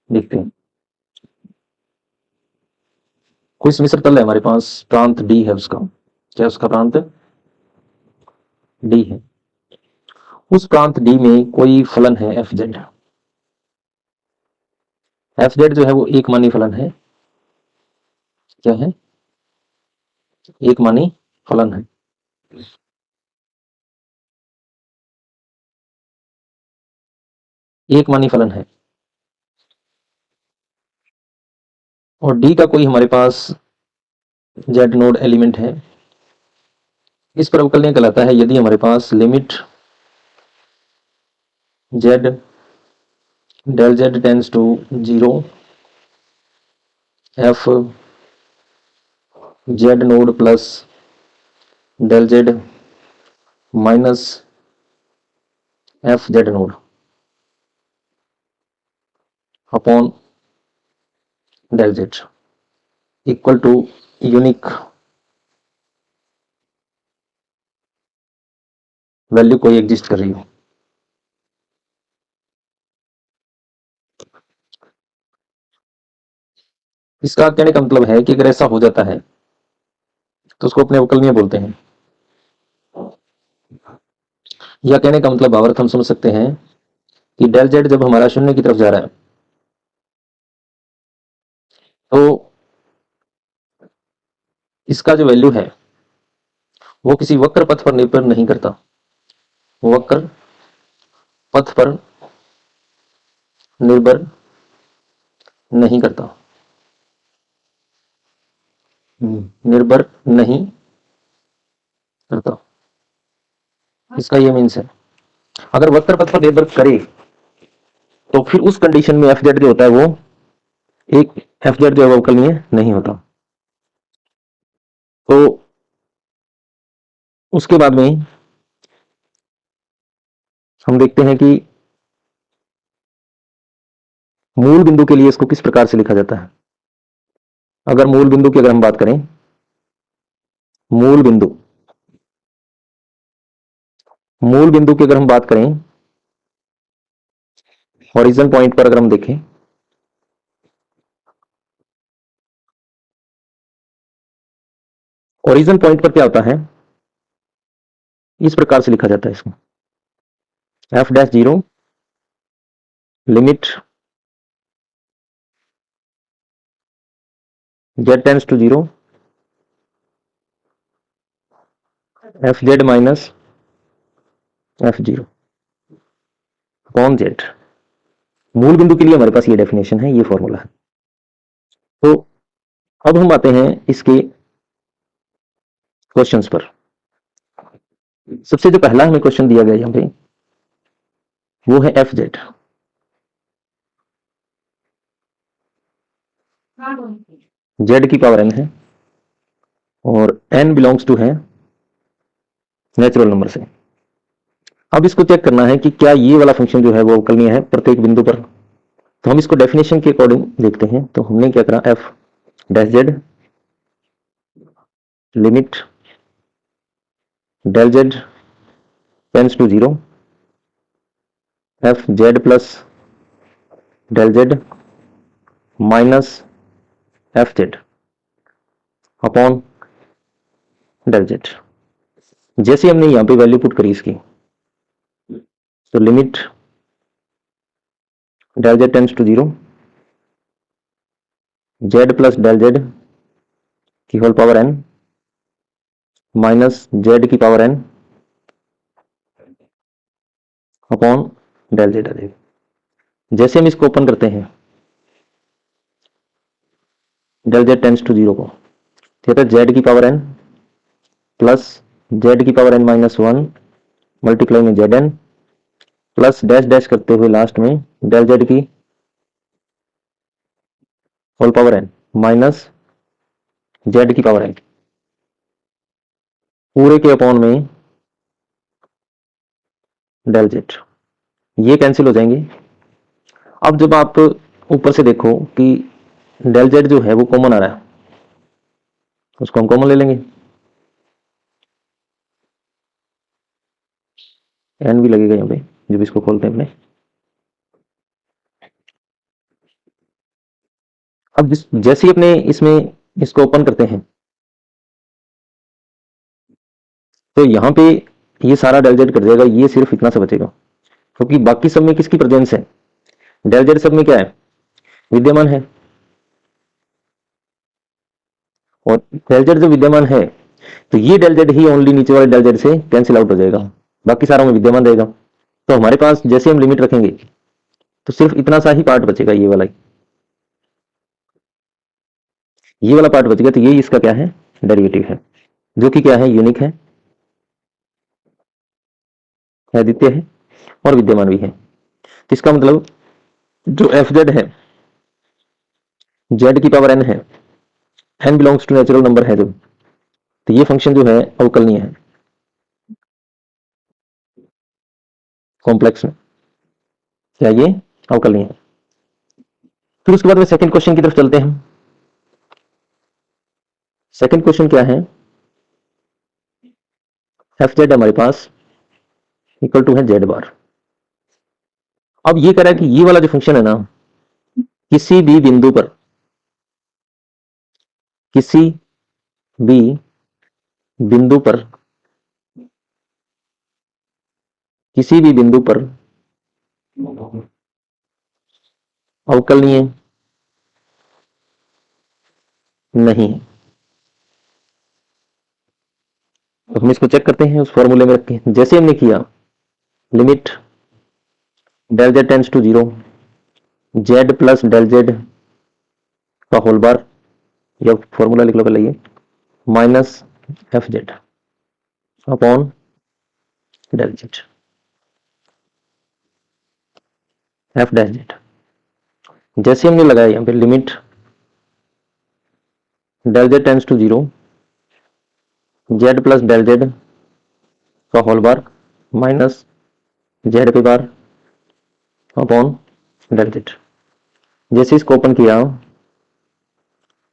देखते हैं। कोई मिश्र तल है हमारे पास, प्रांत डी है उसका। क्या उसका प्रांत डी है। उस प्रांत डी में कोई फलन है एफ जेड। एफ जेड जो है वो एक मानी फलन है। क्या है? एक मानी फलन है। एक मानी फलन है और डी का कोई हमारे पास जेड नोड एलिमेंट है। इस पर अवकलनीय कहलाता है यदि हमारे पास limit Z del Z tends to 0 F Z naught plus del Z minus F Z naught upon del Z equal to unique value कोई एग्जिस्ट कर रही हो। इसका कहने का मतलब है कि अगर ऐसा हो जाता है तो उसको अपने अवकलनीय बोलते हैं। या कहने का मतलब भावार्थ हम समझ सकते हैं कि डेल जेड जब हमारा शून्य की तरफ जा रहा है तो इसका जो वैल्यू है वो किसी वक्र पथ पर निर्भर नहीं करता। वक्र पथ पर निर्भर नहीं करता। निर्भर नहीं करता, इसका ये मीन्स है। अगर वक्र पथ पर निर्भर करे तो फिर उस कंडीशन में एफ जेड जो होता है वो एक एफ जेड जो है वो अवकलनीय नहीं होता। तो उसके बाद में हम देखते हैं कि मूल बिंदु के लिए इसको किस प्रकार से लिखा जाता है। अगर मूल बिंदु की अगर हम बात करें, मूल बिंदु मूल बिंदु की अगर हम बात करें, ओरिजिन पॉइंट पर अगर हम देखें, ओरिजिन पॉइंट पर क्या होता है, इस प्रकार से लिखा जाता है इसको F dash zero limit Z tends to zero F Z minus F zero upon Z. मूल बिंदु के लिए हमारे पास ये डेफिनेशन है, ये फॉर्मूला है। तो अब हम आते हैं इसके क्वेश्चंस पर। सबसे जो पहला हमें क्वेश्चन दिया गया यहाँ पे वो है एफ जेड। जेड की पावर एन है और एन बिलोंग्स टू है नेचुरल नंबर से। अब इसको चेक करना है कि क्या ये वाला फंक्शन जो है वो अवकलनीय है प्रत्येक बिंदु पर। तो हम इसको डेफिनेशन के अकॉर्डिंग देखते हैं। तो हमने क्या करा, F dash Z limit del Z tends to zero F Z plus del Z minus F Z upon del Z. जैसे हमने यहां पे वैल्यू पुट करी इसकी, तो limit del Z tends to zero Z plus del Z की whole power N minus Z की power N upon del Z आ जाएगा। जैसे हम इसको ओपन करते हैं del Z tends to zero को, तो जेड की पावर एन प्लस जेड की power N minus one multiply में Z N plus dash dash करते हुए लास्ट में डेल जेड की whole power N minus Z की पावर एन पूरे के अपॉन में डेल जेड। ये कैंसिल हो जाएंगे। अब जब आप ऊपर से देखो कि डेल जेड जो है वो कॉमन आ रहा है, उसको हम कॉमन ले लेंगे। एन भी लगेगा यहाँ पे जब इसको खोलते हैं अपने। अब जैसे ही अपने इसमें इसको ओपन करते हैं तो यहाँ पे ये सारा डेल जेड कट जाएगा, ये सिर्फ इतना सा बचेगा, क्योंकि बाकी सब में किसकी प्रेजेंस है, डेल जेड सब में क्या है, विद्यमान है। और डेल जेड जो विद्यमान है तो ये डेल जेड ही ओनली नीचे वाले डेल जेड से कैंसिल आउट हो जाएगा, बाकी सारा में विद्यमान रहेगा। तो हमारे पास जैसे हम लिमिट रखेंगे तो सिर्फ इतना सा ही पार्ट बचेगा, ये वाला पार्ट बचेगा। तो ये इसका क्या है, डेरिवेटिव है, जो कि क्या है, यूनिक है, अद्वितीय है और विद्यमान भी है। तो इसका मतलब जो एफ जेड है, जेड की पावर एन है, N belongs to natural number है जो, तो ये फंक्शन जो है अवकलनीय है कॉम्प्लेक्स में, क्या ये अवकलनीय है। फिर उसके बाद में सेकंड क्वेश्चन की तरफ चलते हैं। सेकंड क्वेश्चन क्या है, एफ जेड हमारे पास इक्वल टू है जेड बार। अब ये कह रहा है कि ये वाला जो फंक्शन है ना, किसी भी बिंदु पर, किसी भी बिंदु पर, किसी भी बिंदु पर अवकलनीय नहीं है। तो हम इसको चेक करते हैं उस फॉर्मूले में रख के, जैसे हमने किया limit del Z tends to zero, Z plus del Z का होल बार, या फॉर्मूला लिख लो पहले ये, minus F Z upon del Z, F dash Z. जैसे हमने लगाया यहाँ पे limit del Z tends to zero, Z plus del Z का होल बार माइनस जेड पे बार अपॉन डेल जेड। जैसे इसको ओपन किया,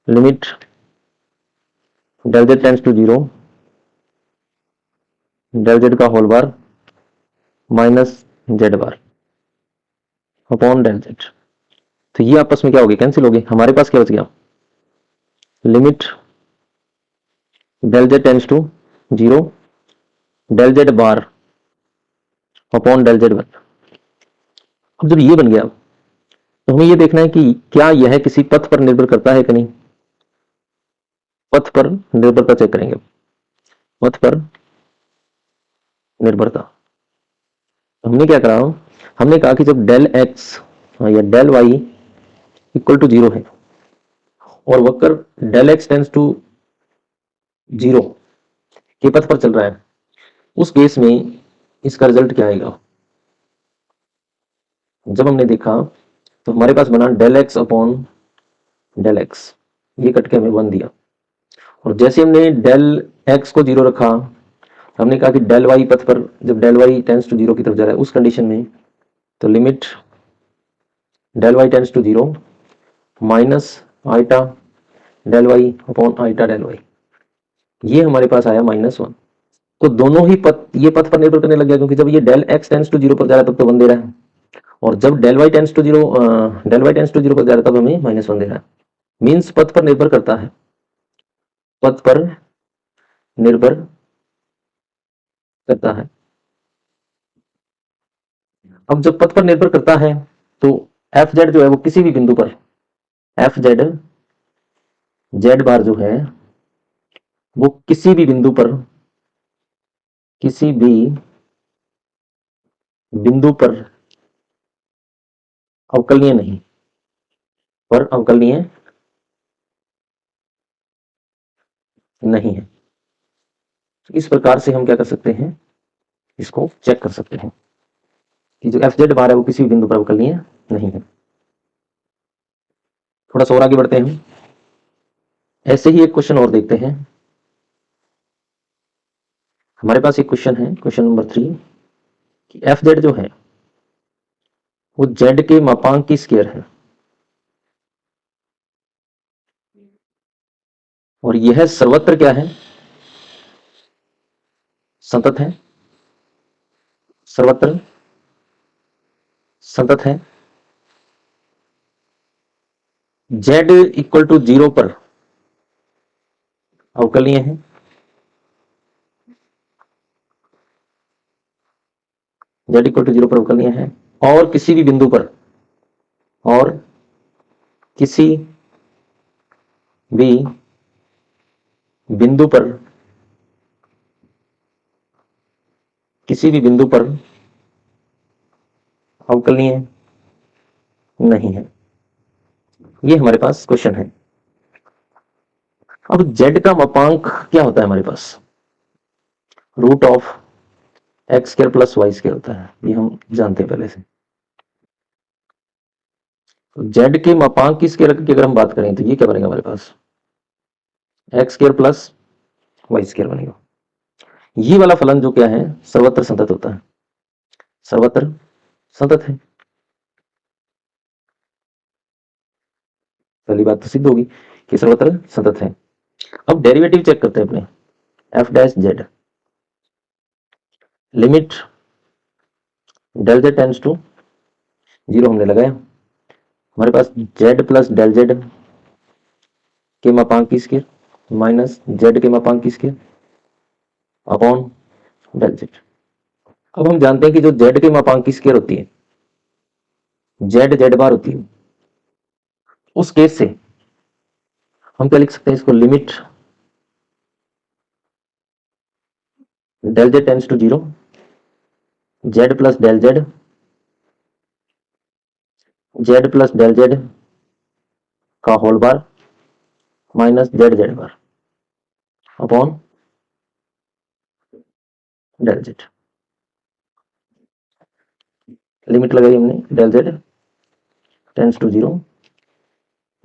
limit del Z tends to zero, del Z का whole bar minus Z bar upon del Z. तो ये आपस में क्या हो गए, कैंसिल हो गए। हमारे पास क्या बच गया, limit del Z tends to zero, del Z bar upon del Z one. अब जब ये बन गया तो हमें ये देखना है कि क्या यह किसी पथ पर निर्भर करता है कि नहीं। पथ पर निर्भरता चेक करेंगे, पथ पर निर्भरता। हमने क्या करा, हमने कहा कि जब डेल एक्स या del Y equal to zero है और वक्र del X tends to zero के पथ पर चल रहा है, उस केस में इसका रिजल्ट क्या आएगा। जब हमने देखा तो हमारे पास बना del X upon del X, ये कट के हमें वन दिया। और जैसे हमने डेल एक्स को जीरो रखा, हमने कहा कि डेल वाई पथ पर जब del Y tends to zero की तरफ जा रहा है उस कंडीशन में, तो limit del Y tends to zero minus eta del Y upon eta del Y, ये हमारे पास आया माइनस वन। तो दोनों ही पथ ये पथ पर निर्भर करने लग गया, क्योंकि जब ये del X tends to zero पर जा रहा है तब तो वन दे रहा है, और जब del Y tends to zero पर जा रहा है तब हमें माइनस वन दे रहा है। मीन्स पथ पर निर्भर करता है, पथ पर निर्भर करता है। अब जब पथ पर निर्भर करता है तो एफ जेड जो है वो किसी भी बिंदु पर, एफ जेड जेड बार जो है वो किसी भी बिंदु पर, किसी भी बिंदु पर अवकलनीय नहीं, पर अवकलनीय नहीं है। इस प्रकार से हम क्या कर सकते हैं, इसको चेक कर सकते हैं कि जो एफ जेड बार है वो किसी भी बिंदु पर अवकलनीय नहीं है। थोड़ा सा और आगे बढ़ते हैं, ऐसे ही एक क्वेश्चन और देखते हैं। हमारे पास एक क्वेश्चन है, क्वेश्चन नंबर 3, कि एफ जेड जो है वो जेड के मापांक की स्क्वायर है, और यह सर्वत्र क्या है, संतत है, सर्वत्र संतत है, z इक्वल टू 0 पर अवकलनीय है, z इक्वल टू 0 पर अवकलनीय है, और किसी भी बिंदु पर, और किसी भी बिंदु पर, किसी भी बिंदु पर अवकलनीय नहीं है। ये हमारे पास क्वेश्चन है। अब z का मापांक क्या होता है हमारे पास? Root of X square plus Y square होता है, ये हम जानते हैं पहले से। z के मापांक की स्क्वायर की अगर हम बात करें तो ये क्या बनेगा हमारे पास? X square plus Y square बनेगा। ये वाला फलन जो क्या है, सर्वत्र संतत होता है, सर्वत्र संतत है। पहली बात तो सिद्ध होगी कि सर्वत्र संतत है। अब डेरिवेटिव चेक करते हैं अपने, F dash Z, limit del Z tends to 0 हमने लगाया। हमारे पास जेड प्लस डेल जेड के मापांक की स्क्वायर माइनस जेड के मापांक की स्क्वायर अपॉन डेल जेड। अब हम जानते हैं कि जो जेड के मापांक की स्क्वायर होती है, जेड जेड बार होती है, उस केस से हम क्या लिख सकते हैं इसको? Limit del Z tends to 0, Z plus del Z, Z plus del Z का whole bar minus Z Z bar upon del Z. Limit लगाई हमने del Z tends to 0,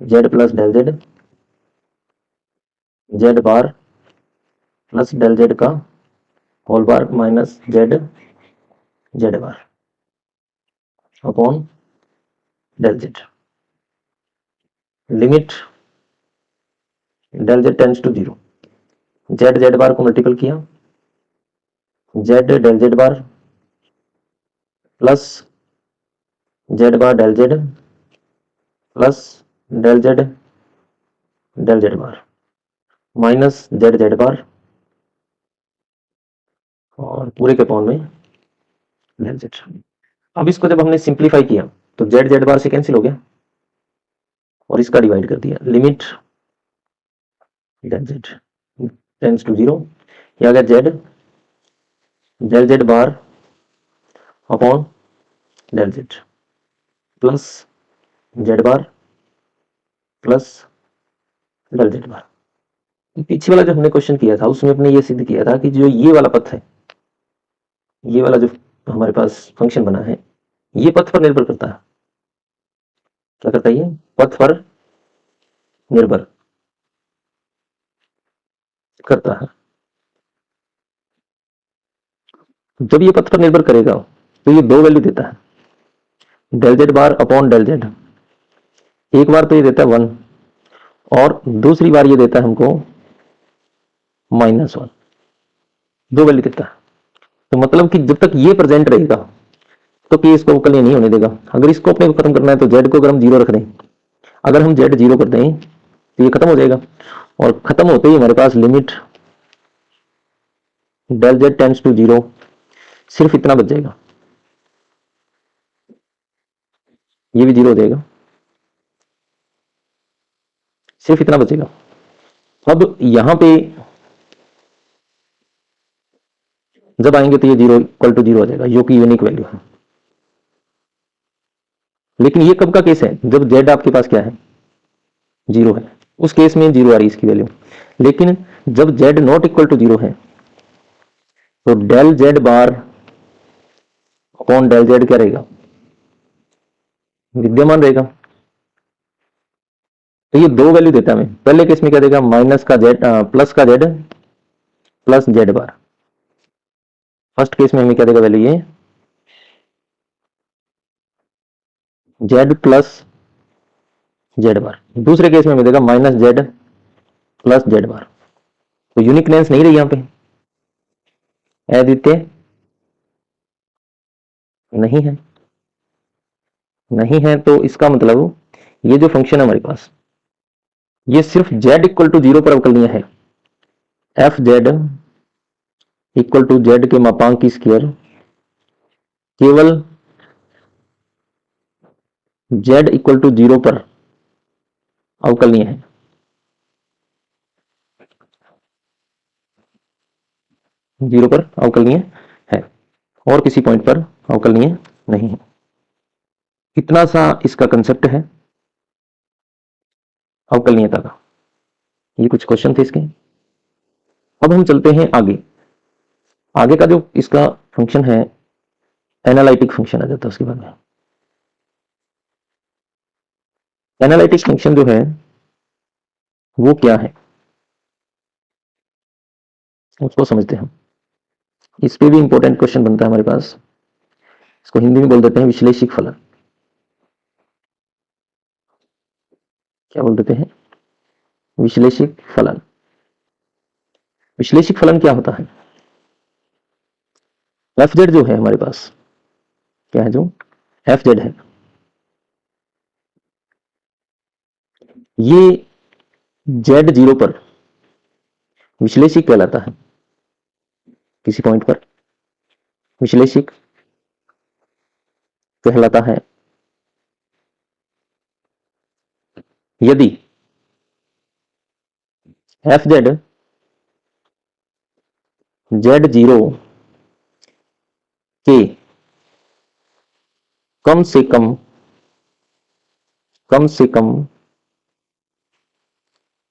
Z plus del Z, Z bar plus del Z का whole bar minus Z Z bar upon del Z. Limit del Z tends to 0, Z Z bar को multiple किया, Z del Z bar plus Z bar del Z plus del Z bar minus Z Z bar और पूरे के upon में del Z. अब इसको जब हमने सिंप्लीफाई किया तो जेड जेड बार से कैंसिल हो गया और इसका डिवाइड कर दिया। Limit del Z tends to 0, ये आ गया Z del Z bar upon del Z plus Z bar plus del Z bar. पीछे वाला जो हमने क्वेश्चन किया था उसमें अपने ये सिद्ध किया था कि जो ये वाला पथ है, ये वाला जो हमारे पास फंक्शन बना है, ये पथ पर निर्भर करता है। क्या करता है? ये पथ पर निर्भर करता है। जब ये पथ पर निर्भर करेगा तो ये दो वैल्यू देता है, del Z bar upon del Z. एक बार तो ये देता है 1 और दूसरी बार ये देता है हमको -1, दो वैल्यू देता है। तो मतलब कि जब तक ये प्रेजेंट रहेगा तो कि इसको अवकलनीय नहीं होने देगा। अगर इसको अपने को खत्म करना है तो जेड को अगर हम 0 रख दें, अगर हम जेड 0 कर दें तो ये खत्म हो जाएगा और खत्म होते ही हमारे पास limit del Z tends to 0 सिर्फ इतना बच जाएगा, ये भी 0 हो जाएगा, सिर्फ इतना बचेगा। अब यहां पे जब आएंगे तो ये 0 इक्वल टू 0 हो जाएगा, जो कि यूनिक वैल्यू है। लेकिन ये कब का केस है? जब जेड आपके पास क्या है? 0 है, उस केस में 0 आ रही है इसकी वैल्यू। लेकिन जब जेड नॉट इक्वल टू 0 है तो del Z bar upon del Z क्या रहेगा? विद्यमान रहेगा। तो ये दो वैल्यू देता है हमें। पहले केस में क्या देगा? माइनस का जेड प्लस का जेड प्लस जेड बार। फर्स्ट केस में हमें क्या देगा वैल्यू? ये जेड प्लस जेड बार। दूसरे केस में हमें देगा माइनस जेड प्लस जेड बार। तो यूनिकनेस नहीं रही यहां पे, अद्वितीय नहीं है, नहीं है। तो इसका मतलब ये जो फंक्शन है हमारे पास, ये सिर्फ z इक्वल टू 0 पर अवकलनीय है। F Z equal to Z के मापांक की स्क्वायर केवल z इक्वल टू 0 पर अवकलनीय है। जीरो पर अवकलनीय है और किसी पॉइंट पर अवकलनीय नहीं है। कितना सा इसका कंसेप्ट है अवकलनीयता का। ये कुछ क्वेश्चन थे इसके। अब हम चलते हैं आगे। आगे का जो इसका फंक्शन है एनालिटिक फंक्शन आ जाता है उसके बाद में। एनालिटिक फंक्शन जो है वो क्या है उसको समझते हैं हम। इस पे भी इंपॉर्टेंट क्वेश्चन बनता है हमारे पास। इसको हिंदी में बोल देते हैं विश्लेषिक फलन। क्या बोल देते हैं? विश्लेषिक फलन। विश्लेषिक फलन क्या होता है? एफ जेड जो है हमारे पास, क्या है जो एफ जेड है, ये जेड 0 पर विश्लेषिक कहलाता है। किसी पॉइंट पर विश्लेषिक कहलाता है यदि एफ जेड जेड 0 के कम से कम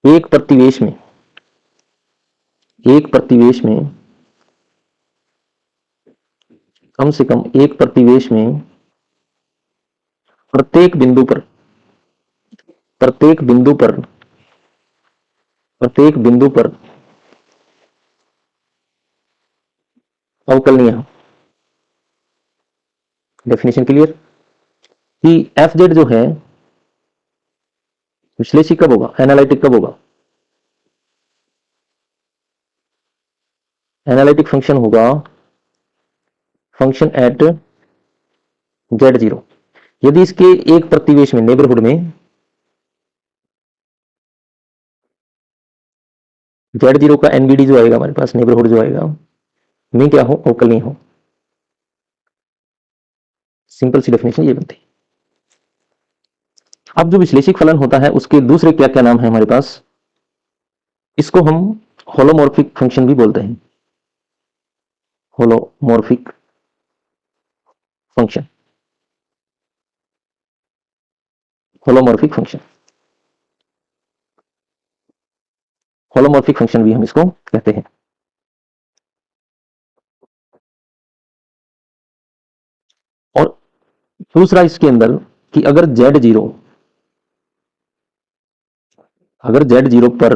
एक प्रतिवेश में कम से कम एक प्रतिवेश में प्रत्येक बिंदु पर अवकलनीय। डेफिनेशन क्लियर कि एफ जेड जो है विश्लेषिक कब होगा, एनालिटिक कब होगा? एनालिटिक फंक्शन होगा फंक्शन एट जेड 0 यदि इसके एक प्रतिवेश में नेबरहुड में जेड 0 का एनबीडी जो आएगा हमारे पास, नेबरहुड जो आएगा में क्या हो, अवकलनीय हो। सिंपल सी डेफिनेशन ये बनती है। अब जो विश्लेषिक फलन होता है उसके दूसरे क्या क्या नाम है हमारे पास? इसको हम होलोमॉर्फिक फंक्शन भी बोलते हैं। Holomorphic function, holomorphic function, holomorphic function भी हम इसको कहते हैं। और दूसरा इसके अंदर कि अगर जेड जीरो पर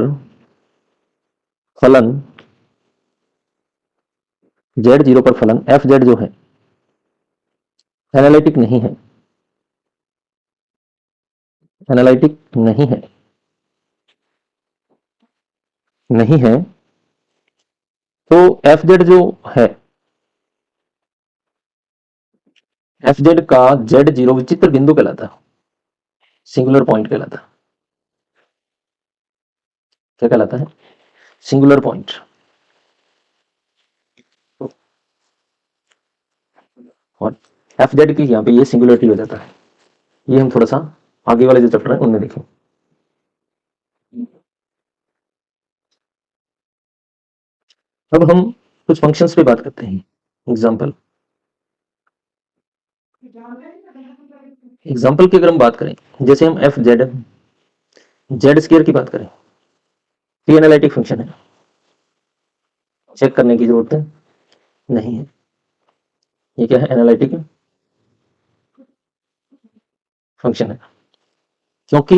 फलन एफ जेड जो है एनालिटिक नहीं है तो एफ जेड जो है, एफ जेड का जेड 0 विचित्र बिंदु कहलाता है, सिंगुलर पॉइंट कहलाता है। क्या कहलाता है? Singular point. और एफ जेड की यहाँ पे ये सिंगुलरिटी हो जाता है। ये हम थोड़ा सा आगे वाले जो चैप्टर है उनमें देखें। अब हम कुछ फंक्शंस पे बात करते हैं। एग्जाम्पल की अगर हम बात करें, जैसे हम एफ जेड स्क्वायर की बात करें, ये एनालिटिक फंक्शन है, चेक करने की जरूरत नहीं है। ये क्या है? एनालिटिक फंक्शन है, क्योंकि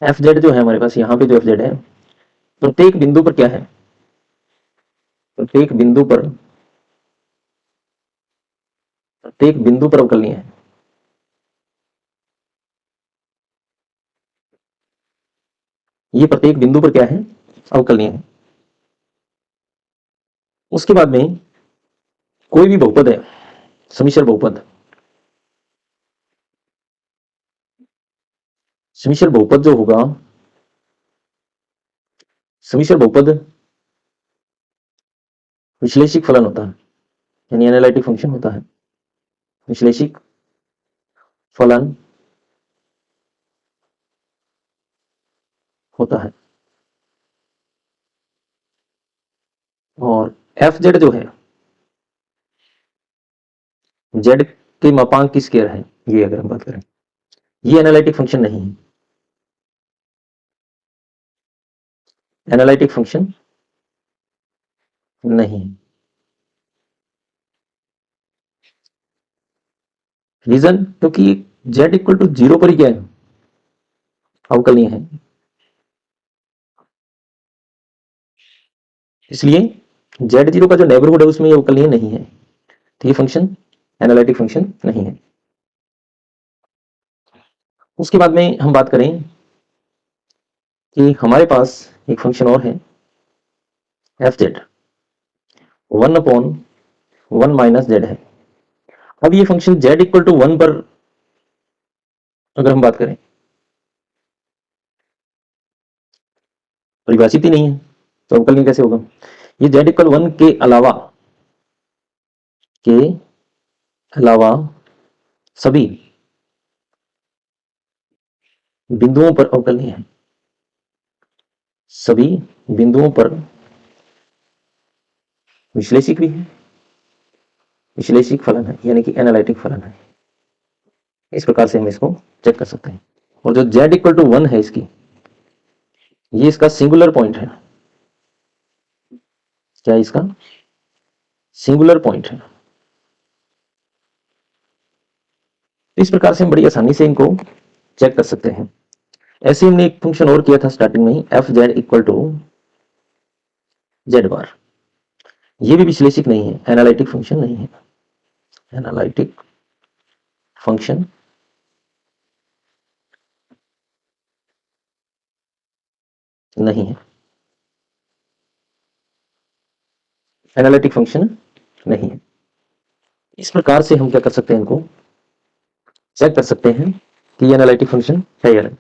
एफ जेड जो है हमारे पास, यहाँ पे जो एफ जेड है प्रत्येक बिंदु पर क्या है? प्रत्येक बिंदु पर अवकलनीय है। ये प्रत्येक बिंदु पर क्या है? अवकलनीय है। उसके बाद में कोई भी बहुपद है, समिश्र बहुपद, समिश्र बहुपद जो होगा, समिश्र बहुपद विश्लेषिक फलन होता है, यानी एनालिटिक फंक्शन होता है। विश्लेषिक फलन होता है। और एफ जेड जो है, जेड के मापांक की स्क्वायर है, ये अगर हम बात करें, ये एनालिटिक फंक्शन नहीं है। एनालिटिक फंक्शन नहीं है। रीजन, क्योंकि जेड इक्वल टू 0 पर ही क्या है, अवकलनीय है। इसलिए z0 का जो नेबरहुड है उसमें ये अवकलनीय नहीं है, तो ये फंक्शन एनालिटिक फंक्शन नहीं है। उसके बाद में हम बात करें कि हमारे पास एक फंक्शन और है, एफ जेड 1/1 माइनस जेड है। अब ये फंक्शन z इक्वल टू 1 पर अगर हम बात करें, परिभाषित ही नहीं है, तो अवकलनीय कैसे होगा? ये z इक्वल 1 के अलावा सभी बिंदुओं पर अवकलनीय है। सभी बिंदुओं पर विश्लेषिक भी है, विश्लेषिक फलन है, यानी कि एनालिटिक फलन है। इस प्रकार से हम इसको चेक कर सकते हैं। और जो z इक्वल टू 1 है इसकी, ये इसका सिंगुलर पॉइंट है। क्या इसका सिंगुलर पॉइंट है? इस प्रकार से हम बड़ी आसानी से इनको चेक कर सकते हैं। ऐसे हमने एक फंक्शन और किया था स्टार्टिंग में ही, F Z equal to Z bar. ये भी विश्लेषिक नहीं है, एनालिटिक फंक्शन नहीं है। एनालिटिक फंक्शन नहीं है। एनालिटिक फंक्शन नहीं है। इस प्रकार से हम क्या कर सकते हैं, इनको चेक कर सकते हैं कि ये एनालिटिक फंक्शन है या नहीं।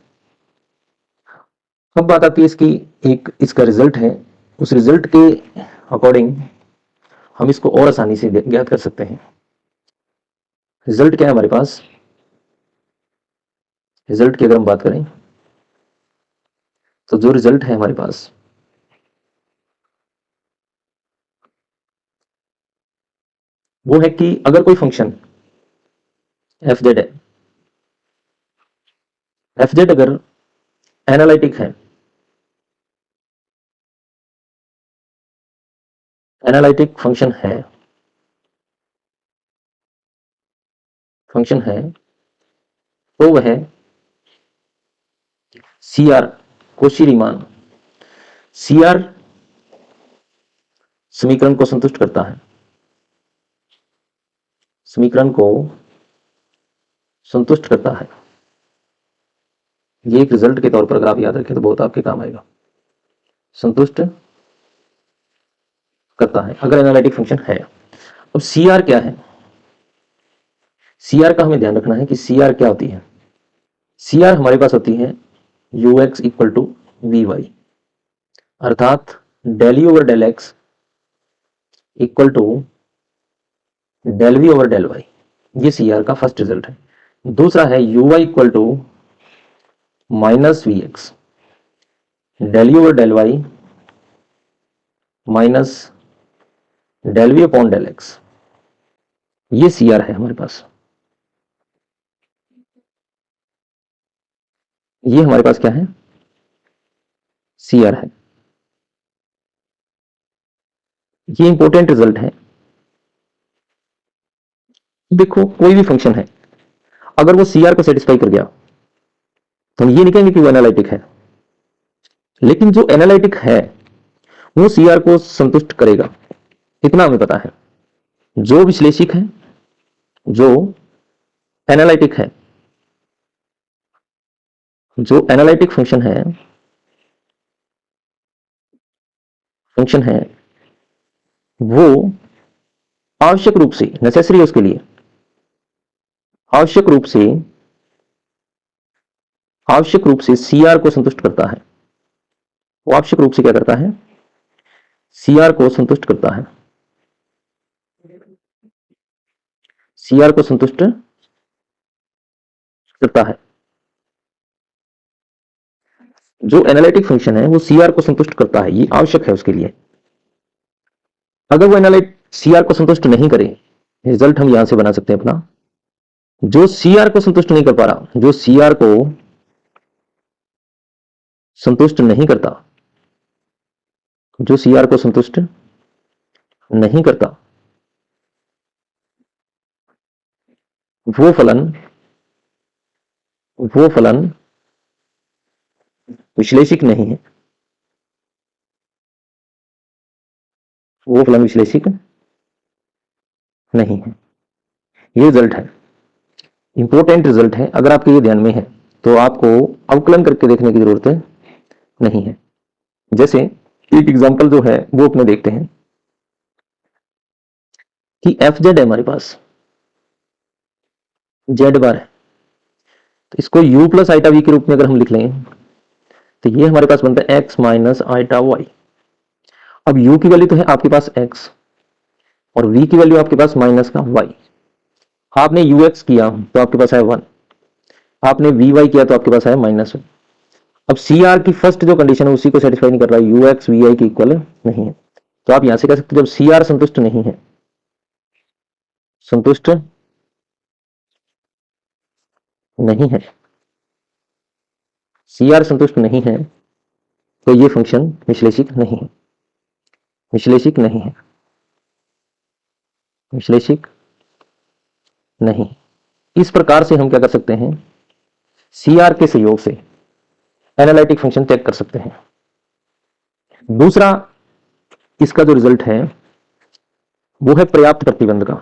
अब बात आती है इसकी, एक इसका रिजल्ट है, उस रिजल्ट के अकॉर्डिंग हम इसको और आसानी से ज्ञात कर सकते हैं। रिजल्ट क्या है हमारे पास? रिजल्ट की अगर हम बात करें तो जो रिजल्ट है हमारे पास, वो है कि अगर कोई फंक्शन एफ जेड है, एफ जेड अगर एनालिटिक है, एनालिटिक फंक्शन है, तो वह C R Cauchy Riemann C R समीकरण को संतुष्ट करता है। समीकरण को संतुष्ट करता है। ये एक रिजल्ट के तौर पर अगर आप याद रखें तो बहुत आपके काम आएगा। संतुष्ट करता है अगर एनालिटिक फंक्शन है। अब सी आर क्या है? सी आर का हमें ध्यान रखना है कि सी आर क्या होती है। सी आर हमारे पास होती है U X equal to V Y, अर्थात del U over del X equal to del V over del Y. ये सी आर का फर्स्ट रिजल्ट है। दूसरा है U Y equal to minus V X, del U over del Y minus del V upon del X. ये C are है हमारे पास। ये हमारे पास क्या है? सी आर है। ये इंपॉर्टेंट रिजल्ट है। देखो कोई भी फंक्शन है, अगर वो सी आर को सेटिस्फाई कर गया तो हम ये नहीं कहेंगे कि वो एनालिटिक है, लेकिन जो एनालिटिक है वो सी आर को संतुष्ट करेगा, इतना हमें पता है। जो विश्लेषिक है, जो एनालिटिक है, जो एनालिटिक फंक्शन है वो आवश्यक रूप से, नेसेसरी है उसके लिए, आवश्यक रूप से आवश्यक रूप से सीआर को संतुष्ट करता है। वो आवश्यक रूप से क्या करता है? सीआर को संतुष्ट करता है। सीआर को संतुष्ट करता है। जो एनालिटिक फंक्शन है वो सीआर को संतुष्ट करता है, ये आवश्यक है उसके लिए। अगर वो एनालिट सीआर को संतुष्ट नहीं करे, रिजल्ट हम यहां से बना सकते हैं अपना, जो सीआर को संतुष्ट नहीं कर पा रहा, जो सीआर को संतुष्ट नहीं करता, जो सीआर को संतुष्ट नहीं करता, वो फलन विश्लेषिक नहीं है। वो फलन विश्लेषिक नहीं है। ये रिजल्ट है, इंपॉर्टेंट रिजल्ट है। अगर आपके ये ध्यान में है तो आपको अवकलन करके देखने की जरूरत नहीं है। जैसे एक एग्जांपल जो है वो अपने देखते हैं कि एफ जेड है हमारे पास, जेड बार है, तो इसको u प्लस आइटा वी के रूप में अगर हम लिख लें तो ये हमारे पास बनता है x माइनस आइटा वाई। अब u की वैल्यू तो है आपके पास x और v की वैल्यू आपके पास माइनस का y। आपने ux किया तो आपके पास है 1, आपने vy किया तो आपके पास है -1। अब CR की फर्स्ट जो कंडीशन है उसी को सेटिस्फाई नहीं कर रहा है, ux vi के इक्वल नहीं है। तो आप यहां से कह सकते हो जब CR संतुष्ट नहीं है, संतुष्ट नहीं है, CR संतुष्ट नहीं है, तो ये फंक्शन विश्लेषिक नहीं है, विश्लेषिक नहीं है, विश्लेषिक नहीं। इस प्रकार से हम क्या कर सकते हैं, CR के सहयोग से एनालिटिक फंक्शन चेक कर सकते हैं। दूसरा इसका जो रिजल्ट है वो है पर्याप्त प्रतिबंध का,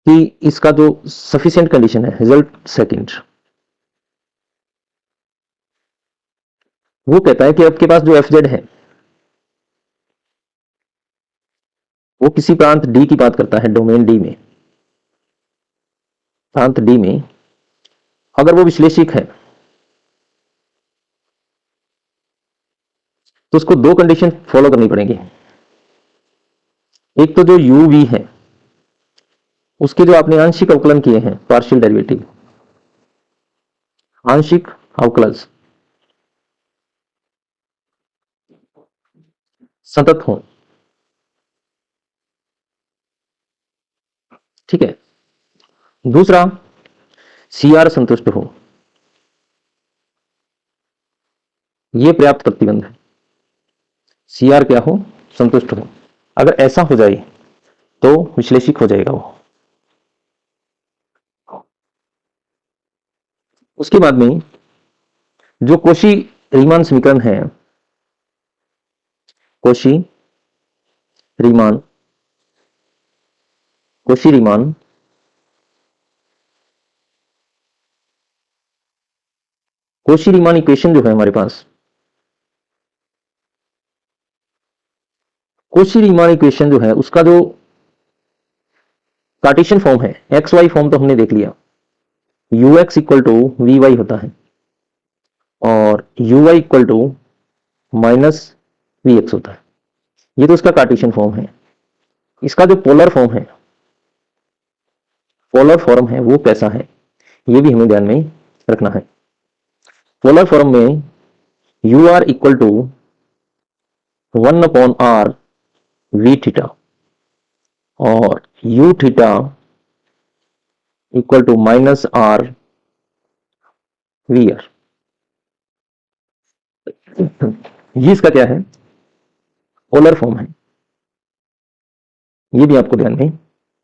कि इसका जो सफिशिएंट कंडीशन है, रिजल्ट सेकंड, वो कहता है कि आपके पास जो एफ जेड है वो किसी प्रांत डी की बात करता है, डोमेन डी में, प्रांत डी में अगर वो विश्लेषिक है तो उसको दो कंडीशन फॉलो करनी पड़ेगी। एक तो जो यू वी है उसके जो आपने आंशिक अवकलन किए हैं, पार्शियल डेरिवेटिव, आंशिक अवकलन सतत हो, ठीक है। दूसरा सीआर संतुष्ट हो, यह पर्याप्त प्रतिबंध है, सीआर क्या हो, संतुष्ट हो। अगर ऐसा हो जाए तो विश्लेषिक हो जाएगा वो। उसके बाद में जो कोशी रीमान समीकरण है, Cauchy Riemann, Cauchy Riemann Cauchy Riemann equation जो है हमारे पास, कोशी रीमान इक्वेशन जो है उसका जो कार्टेशियन फॉर्म है, एक्स वाई फॉर्म तो हमने देख लिया, U X equal to V Y होता है और U Y equal to minus V X होता है। ये तो उसका कार्टेशियन फॉर्म है। इसका जो पोलर फॉर्म है, पोलर फॉर्म है वो कैसा है, ये भी हमें ध्यान में रखना है। पोलर फॉर्म में u r equal to 1/r v theta और u theta equal to -r v r. ये इसका क्या है, पोलर फॉर्म है। ये भी आपको ध्यान में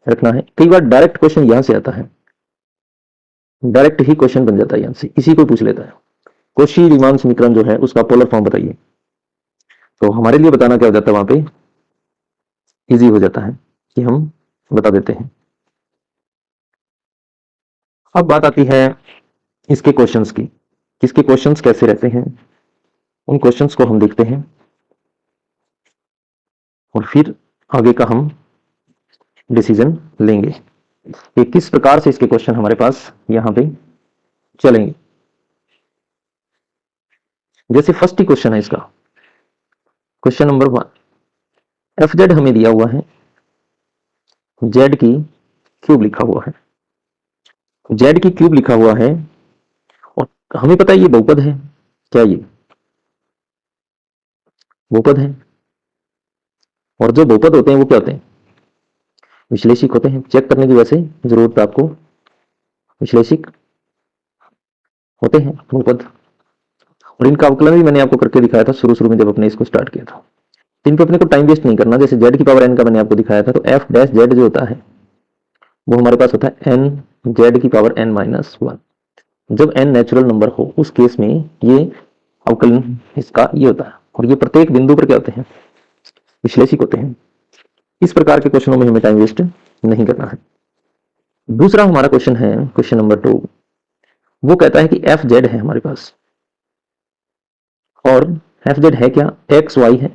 रखना है। कई बार डायरेक्ट क्वेश्चन यहां से आता है, डायरेक्ट ही क्वेश्चन बन जाता है यहां से, इसी को पूछ लेता है कोशी रीमान समीकरण जो है उसका पोलर फॉर्म बताइए, तो हमारे लिए बताना क्या हो जाता है, वहां पे इजी हो जाता है कि हम बता देते हैं। अब बात आती है इसके क्वेश्चंस की, इसके क्वेश्चंस कैसे रहते हैं, उन क्वेश्चंस को हम देखते हैं और फिर आगे का हम डिसीजन लेंगे कि किस प्रकार से इसके क्वेश्चन हमारे पास यहाँ पे चलेंगे। जैसे फर्स्ट ही क्वेश्चन है इसका, क्वेश्चन नंबर 1, एफ जेड हमें दिया हुआ है, जेड की क्यूब लिखा हुआ है, जेड की क्यूब लिखा हुआ है और हमें पता है ये बहुपद है। क्या ये बहुपद है? और जो बहुपद होते हैं वो क्या होते हैं? विश्लेषिक होते हैं। चेक करने की वैसे जरूरत है आपको, विश्लेषिक होते हैं बहुपद। और इनका अवकलन भी मैंने आपको करके दिखाया था शुरू शुरू में जब अपने इसको स्टार्ट किया था। तो इन पे अपने को टाइम वेस्ट नहीं करना। जैसे जेड की पावर एन का मैंने आपको दिखाया था, तो एफ डैश जेड जो होता है वो हमारे पास होता है एन जेड की पावर एन माइनस 1। जब एन नेचुरल नंबर हो उस केस में ये अवकलन इसका ये होता है। और ये प्रत्येक बिंदु पर क्या होते हैं? विश्लेषिक होते हैं। इस प्रकार के क्वेश्चनों में हमें टाइम वेस्ट नहीं करना है। दूसरा हमारा क्वेश्चन है क्वेश्चन नंबर 2, वो कहता है कि एफ जेड है हमारे पास, और एफ जेड है क्या? एक्स वाई है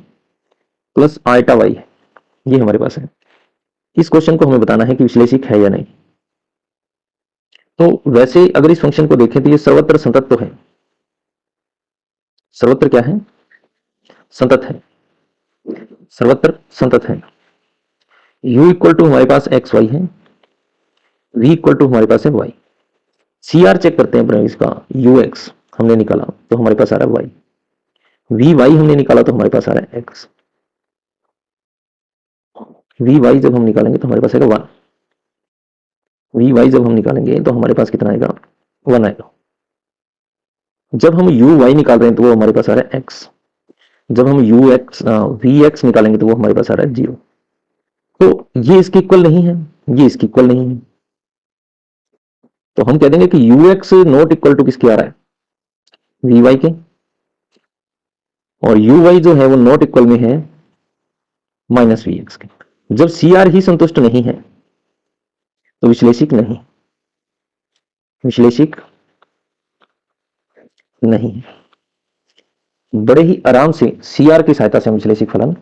प्लस आल्टा वाई है, ये हमारे पास है। इस क्वेश्चन को हमें बताना है कि विश्लेषिक है या नहीं। तो वैसे अगर इस फंक्शन को देखें तो ये सर्वत्र संतत तो है। सर्वत्र क्या है? संतत है। सर्वत्र संतत है। u इक्वल टू हमारे पास एक्स वाई है, v इक्वल टू हमारे पास है y। सी आर चेक करते हैं अपने इसका, यू एक्स हमने निकाला तो हमारे पास आ रहा है y, वी वाई हमने निकाला तो हमारे पास आ रहा है x, वी वाई जब हम निकालेंगे तो हमारे पास आएगा 1, वी वाई जब हम निकालेंगे तो हमारे पास कितना आएगा? 1 आएगा। जब हम यू वाई निकाल रहे हैं तो वो हमारे पास आ रहा है x, जब हम यू एक्स वी एक्स निकालेंगे तो वो हमारे पास आ रहा है 0। तो ये इसके इक्वल नहीं है, ये इसके इक्वल नहीं है। तो हम कह देंगे कि U X not equal to किसके आ रहा है? वी वाई के। और यू वाई जो है वो नॉट इक्वल में है माइनस वी एक्स के। जब सी आर ही संतुष्ट नहीं है तो विश्लेषिक नहीं, विश्लेषिक नहीं। बड़े ही आराम से सी आर की सहायता से हम विश्लेषिक फलन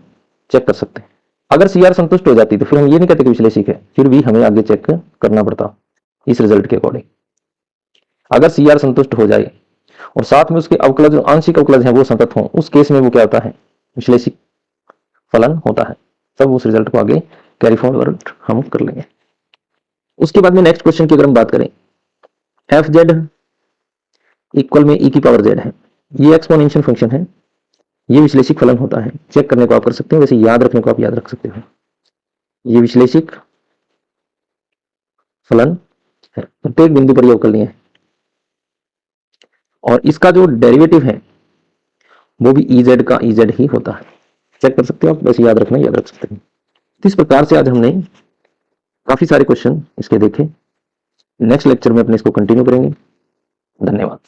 चेक कर सकते हैं। अगर सी आर संतुष्ट हो जाती तो फिर हम ये नहीं कहते कि विश्लेषिक है, फिर भी हमें आगे चेक करना पड़ता इस रिजल्ट के अकॉर्डिंग। अगर सी आर संतुष्ट हो जाए और साथ में उसके अवकलज आंशिक अवकलज हैं वो संतत हों, उस केस में वो क्या होता है? विश्लेषिक फलन होता है। तब उस रिजल्ट को आगे कैरी फॉरवर्ड हम कर लेंगे। उसके बाद में नेक्स्ट क्वेश्चन की अगर हम बात करें, एफ जेड इक्वल में ई की पावर जेड है, ये एक्सपोनेंशियल फंक्शन है, ये विश्लेषिक फलन होता है। चेक करने को आप कर सकते हैं, वैसे याद रखने को आप याद रख सकते हो। ये विश्लेषिक फलन है, प्रत्येक बिंदु पर ये अवकलनीय है। और इसका जो डेरिवेटिव है वो भी ई जेड का ई जेड ही होता है। चेक कर सकते हो आप, वैसे याद रखना याद रख सकते हैं। तो इस प्रकार से आज हमने काफी सारे क्वेश्चन इसके देखे। नेक्स्ट लेक्चर में अपने इसको कंटिन्यू करेंगे। धन्यवाद।